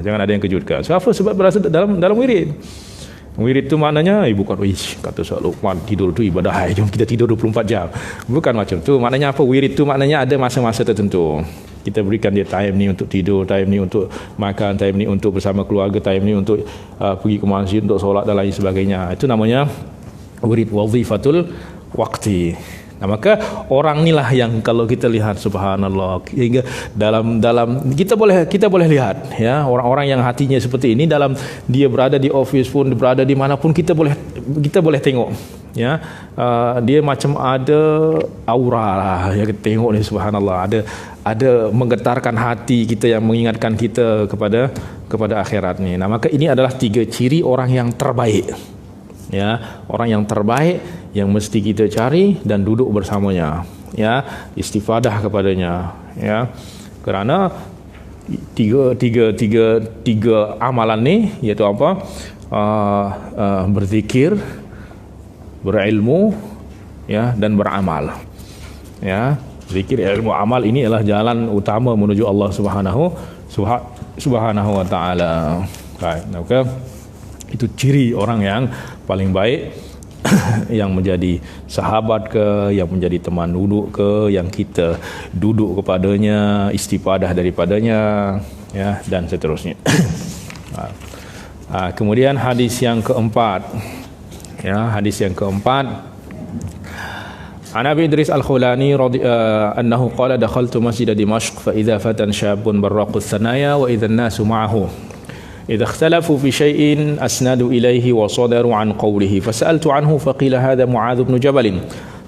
Jangan ada yang kejutkan. Sebab berasa dalam wirid. Wirid tu maknanya bukan kata Ustaz Luqman tidur tu ibadah, jom kita tidur 24 jam. Bukan macam tu. Maknanya apa? Wirid tu maknanya ada masa-masa tertentu. Kita berikan dia time ni untuk tidur, time ni untuk makan, time ni untuk bersama keluarga, time ni untuk pergi ke masjid untuk solat dan lain sebagainya. Itu namanya wirid wazifatul waqti. Nah, maka orang inilah yang kalau kita lihat subhanallah, hingga dalam kita boleh lihat ya, orang-orang yang hatinya seperti ini, dalam dia berada di office pun, berada di mana pun, kita boleh tengok ya, dia macam ada aura lah ya, kita tengok ni subhanallah, ada menggetarkan hati kita yang mengingatkan kita kepada akhirat ni. Nah, maka ini adalah 3 ciri orang yang terbaik. Ya, orang yang terbaik yang mesti kita cari dan duduk bersamanya, ya, istifadah kepadanya, ya, kerana tiga amalan ni iaitu apa? Berzikir, berilmu, ya, dan beramal. Ya, zikir, ilmu, amal ini adalah jalan utama menuju Allah Subhanahu wa taala. Baik, okay. Itu ciri orang yang paling baik, yang menjadi sahabat ke, yang menjadi teman duduk ke, yang kita duduk kepadanya, istifadah daripadanya, ya, dan seterusnya. Kemudian hadis yang keempat, ya, hadis yang keempat, An Abi Idris Al-Khulani annahu qala dakhaltu masjid Dimashq fa idza fatan syabun barraqus sanaya wa idza an-nasu ma'ahu إذا اختلفوا في شيء أسندوا إليه وصدروا عن قوله فسألت عنه فقيل هذا معاذ بن جبل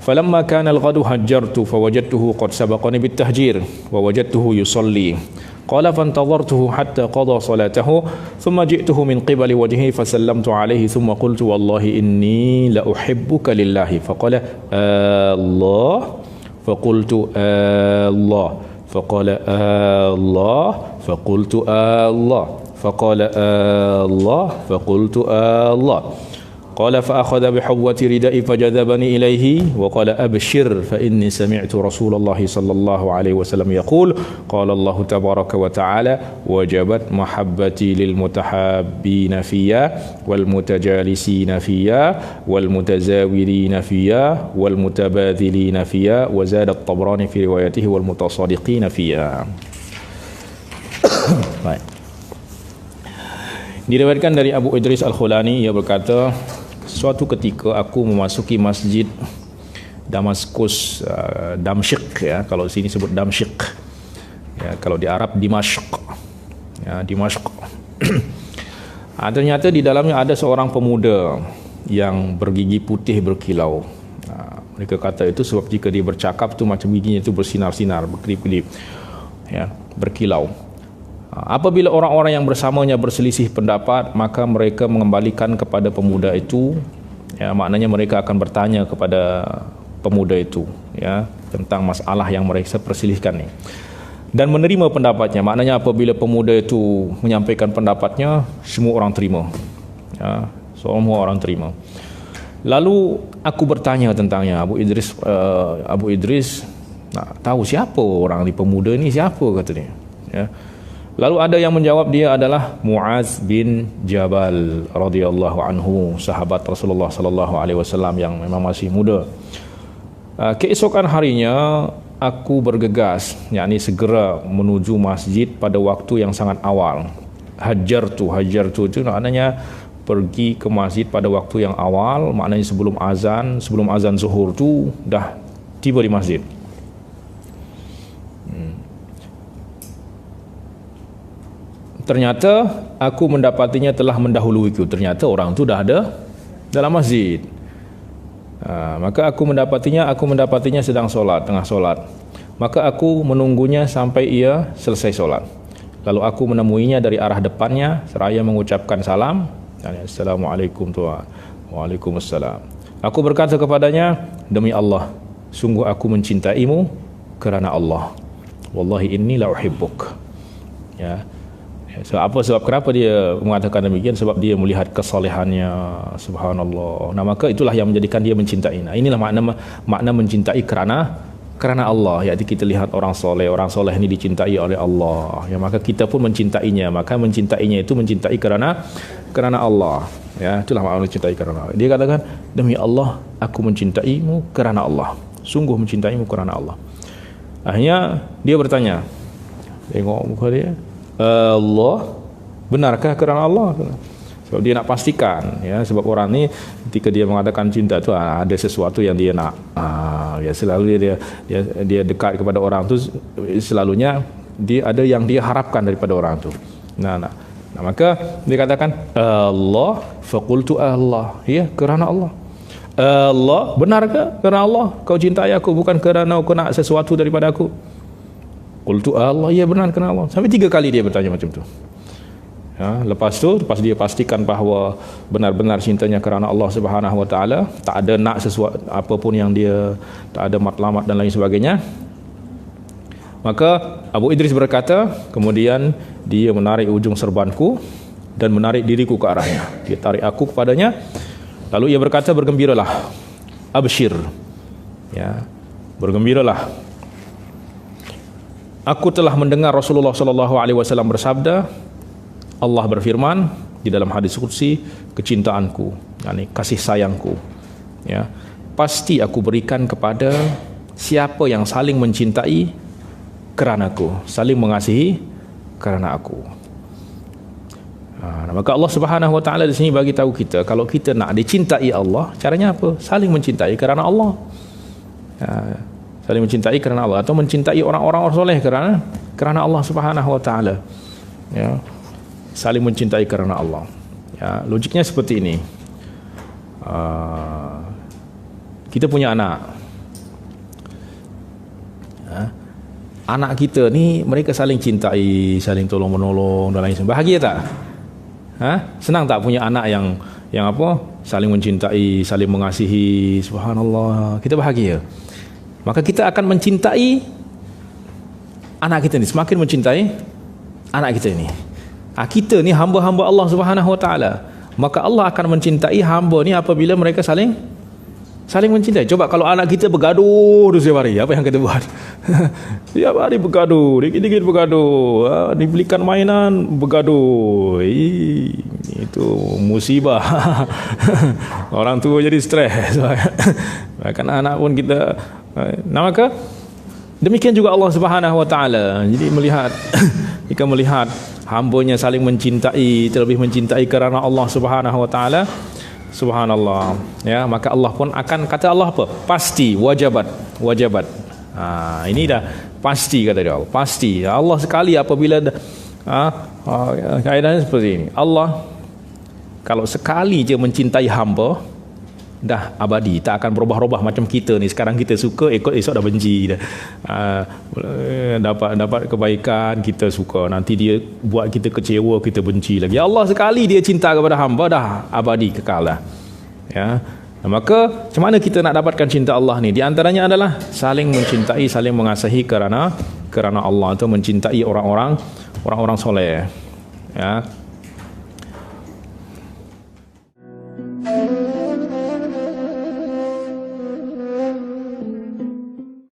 فلما كان الغد هجرت فوجدته قد سبقني بالتهجير ووجدته يصلي قال فانتظرته حتى قضى صلاته ثم جئته من قبل وجهه فسلمت عليه ثم قلت والله إني لأحبك لله فقال الله فقلت الله فقال الله فقلت الله فقال الله فقلت الله قال فأخذ بحوة ردائي فجذبني إليه وقال أبشر فإني سمعت رسول الله صلى الله عليه وسلم يقول قال الله تبارك وتعالى وجبت محبتي للمتحابين فيا والمتجالسين فيا والمتزاورين فيا والمتباذلين فيا وزاد الطبراني في روايته والمتصادقين فيا. Diriwayatkan dari Abu Idris Al-Khulani, ia berkata, suatu ketika aku memasuki masjid Damaskus, Damsyik, ya, kalau sini sebut Damsyik, ya, kalau di Arab Dimashq, ya, Dimashq. Ternyata di dalamnya ada seorang pemuda yang bergigi putih berkilau. Mereka kata itu sebab jika dia bercakap tu macam giginya itu bersinar-sinar, berkelip-kelip, ya, berkilau. Apabila orang-orang yang bersamanya berselisih pendapat, maka mereka mengembalikan kepada pemuda itu, ya, maknanya mereka akan bertanya kepada pemuda itu, ya, tentang masalah yang mereka perselisihkan ni, dan menerima pendapatnya. Maknanya apabila pemuda itu menyampaikan pendapatnya, semua orang terima, ya, semua orang terima. Lalu aku bertanya tentangnya. Abu Idris nak tahu siapa orang ni, pemuda ni siapa, kata dia, ya. Lalu ada yang menjawab dia adalah Muaz bin Jabal radhiyallahu anhu, sahabat Rasulullah sallallahu alaihi wasallam yang memang masih muda. Keesokan harinya aku bergegas, yakni segera menuju masjid pada waktu yang sangat awal. Hajartu itu maknanya pergi ke masjid pada waktu yang awal, maknanya sebelum azan zuhur tu dah tiba di masjid. Ternyata aku mendapatinya telah mendahuluiku. Ternyata orang tu dah ada dalam masjid. Maka aku mendapatinya sedang solat, tengah solat. Maka aku menunggunya sampai ia selesai solat. Lalu aku menemuinya dari arah depannya seraya mengucapkan salam. Assalamualaikum tuan. Waalaikumsalam. Aku berkata kepadanya, demi Allah, sungguh aku mencintaimu kerana Allah. Wallahi inni la uhibbuk. Ya. Sebab kenapa dia mengatakan demikian? Sebab dia melihat kesalehannya, subhanallah. Nah, maka itulah yang menjadikan dia mencintai. Nah, inilah makna mencintai kerana Allah. Iaitu kita lihat orang soleh ini dicintai oleh Allah. Ya, maka kita pun mencintainya. Maka mencintainya itu mencintai kerana Allah. Ya, itulah makna mencintai kerana Allah. Dia katakan, demi Allah, aku mencintaimu kerana Allah. Sungguh mencintaimu kerana Allah. Akhirnya dia bertanya, tengok muka dia, Allah, benarkah kerana Allah? Sebab dia nak pastikan, ya, sebab orang ni ketika dia mengatakan cinta tu ada sesuatu yang dia nak. Ya, selalu dia dekat kepada orang tu, selalunya dia ada yang dia harapkan daripada orang tu. Nah, maka dia katakan Allah, faqultu Allah, ya, kerana Allah. Allah, benarkah kerana Allah kau cintai aku, bukan kerana kau nak sesuatu daripada aku? Qultu Allah, ya benar kerana Allah. Sampai 3 kali dia bertanya macam tu. Ya, lepas dia pastikan bahawa benar-benar cintanya kerana Allah Subhanahu Wa Taala, tak ada nak sesuatu apapun yang dia, tak ada matlamat dan lain sebagainya. Maka Abu Idris berkata, kemudian dia menarik ujung serbanku dan menarik diriku ke arahnya. Dia tarik aku kepadanya. Lalu ia berkata, bergembiralah, abshir, ya, bergembiralah. Aku telah mendengar Rasulullah SAW bersabda, Allah berfirman di dalam hadis qudsi, kecintaanku, yakni kasih sayangku, ya, pasti aku berikan kepada siapa yang saling mencintai kerana-Ku, saling mengasihi kerana aku. Maka Allah Subhanahu Wa Taala di sini bagi tahu kita, kalau kita nak dicintai Allah, caranya apa? Saling mencintai kerana Allah. Saling mencintai kerana Allah, atau mencintai orang-orang soleh kerana Allah Subhanahu Wa Taala. Ya, saling mencintai kerana Allah. Ya, logiknya seperti ini. Kita punya anak. Anak kita ni mereka saling cintai, saling tolong menolong dan lain sebagainya. Bahagia tak? Senang tak punya anak yang apa? Saling mencintai, saling mengasihi. Subhanallah, kita bahagia. Maka kita akan mencintai anak kita ni, semakin mencintai anak kita ni. Kita ni hamba-hamba Allah Subhanahu Wa Taala. Maka Allah akan mencintai hamba ni apabila mereka saling mencintai. Coba kalau anak kita bergaduh setiap hari, apa yang kita buat? Setiap hari bergaduh, dikit-dikit bergaduh, dibelikan mainan bergaduh. Itu musibah. Orang tua jadi stres. Bahkan anak pun kita. Nah, maka demikian juga Allah Subhanahu Wa Taala. Jadi jika melihat hamba-Nya saling mencintai, terlebih mencintai kerana Allah Subhanahu Wa Taala, subhanallah, ya, maka Allah pun akan, kata Allah apa? Pasti, wajabat. Ini dah pasti, kata dia, pasti. Allah sekali apabila kaidahnya seperti ini. Allah kalau sekali je mencintai hamba, dah abadi, tak akan berubah-ubah macam kita ni. Sekarang kita suka, esok dah benci dah. Dapat kebaikan kita suka, nanti dia buat kita kecewa, kita benci lagi. Allah sekali dia cinta kepada hamba, dah abadi, kekal dah. Ya. Maka macam mana kita nak dapatkan cinta Allah ni? Di antaranya adalah saling mencintai, saling mengasihi kerana Allah, atau mencintai orang-orang soleh. Ya.